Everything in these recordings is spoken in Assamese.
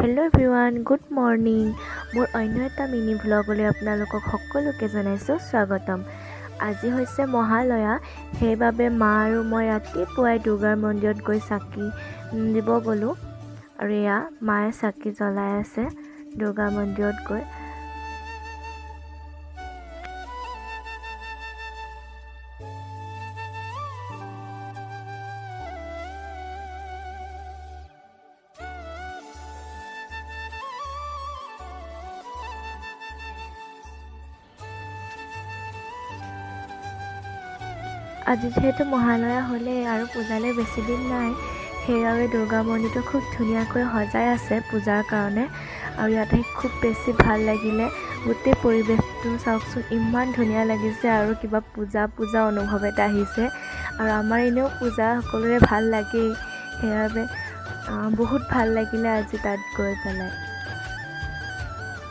Hello' everyone, good morning. মোৰ অন্য এটা মিনি ভ্লগলৈ আপোনালোকক সকলোকে জনাইছোঁ স্বাগতম। আজি হৈছে মহালয়া, সেইবাবে মা আৰু মই ৰাতিপুৱাই দুৰ্গাৰ মন্দিৰত গৈ চাকি দিব গ'লোঁ। আৰু এয়া মায়ে চাকি জ্বলাই আছে দুৰ্গা মন্দিৰত গৈ। আজি যিহেতু মহালয়া হ'লেই আৰু পূজালৈ বেছি দিন নাই, সেইবাবে দুৰ্গা মন্দিৰটো খুব ধুনীয়াকৈ সজাই আছে পূজাৰ কাৰণে। আৰু ইয়াতে খুব বেছি ভাল লাগিলে, গোটেই পৰিৱেশটো চাওকচোন, ইমান ধুনীয়া লাগিছে আৰু কিবা পূজা পূজা অনুভৱ এটা আহিছে। আৰু আমাৰ এনেও পূজা সকলোৰে ভাল লাগেই, সেইবাবে বহুত ভাল লাগিলে আজি তাত গৈ পেলাই।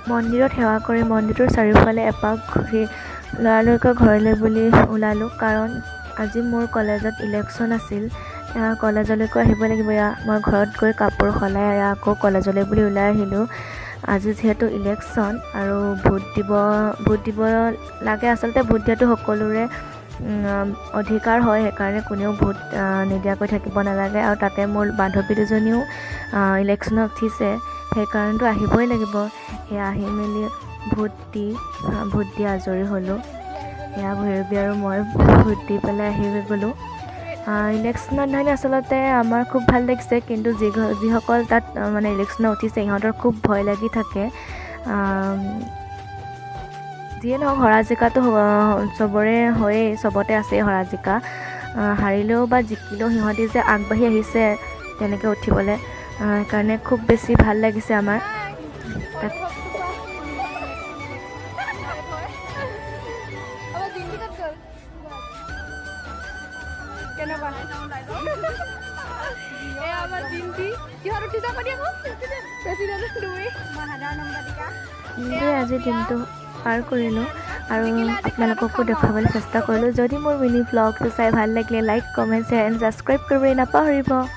মন্দিৰত সেৱা কৰি মন্দিৰটোৰ চাৰিওফালে এপাক ঘূৰি লৰালৰিকৈ ঘৰলৈ বুলি ওলালোঁ, কাৰণ আজি মোৰ কলেজত ইলেকশ্যন আছিল। কলেজলৈকো আহিব লাগিব। মই ঘৰত গৈ কাপোৰ সলাই আকৌ কলেজলৈ বুলি ওলাই আহিলোঁ। আজি যিহেতু ইলেকশ্যন আৰু ভোট দিব লাগে। আচলতে ভোট দিয়াটো সকলোৰে অধিকাৰ হয়, সেইকাৰণে কোনেও ভোট নিদিয়াকৈ থাকিব নালাগে। আৰু তাতে মোৰ বান্ধৱী দুজনীও ইলেকশ্যনত উঠিছে, সেইকাৰণেতো আহিবই লাগিব। সেয়া আহি মেলি ভোট দি আজৰি হ'লোঁ। সেয়া ভৈৰৱী আৰু মই ভোট দি পেলাই আহি গ'লোঁ। ইলেকশ্যনত নহয়, আচলতে আমাৰ খুব ভাল লাগিছে, কিন্তু যিসকল তাত মানে ইলেকশ্যনত উঠিছে সিহঁতৰ খুব ভয় লাগি থাকে। যিয়ে নহওক, হৰা জিকাটো চবৰে হয়েই, চবতে আছেই হৰা জিকা। হাৰিলেও বা জিকিলেও সিহঁতি যে আগবাঢ়ি আহিছে তেনেকৈ উঠিবলৈ, সেইকাৰণে খুব বেছি ভাল লাগিছে আমাৰ। আজি দিনটো পাৰ কৰিলোঁ আৰু আপোনালোককো দেখুৱাবলৈ চেষ্টা কৰিলোঁ। যদি মোৰ মিনি ভ্লগটো চাই ভাল লাগিলে like, comment, share and subscribe কৰিবলৈ নাপাহৰিব।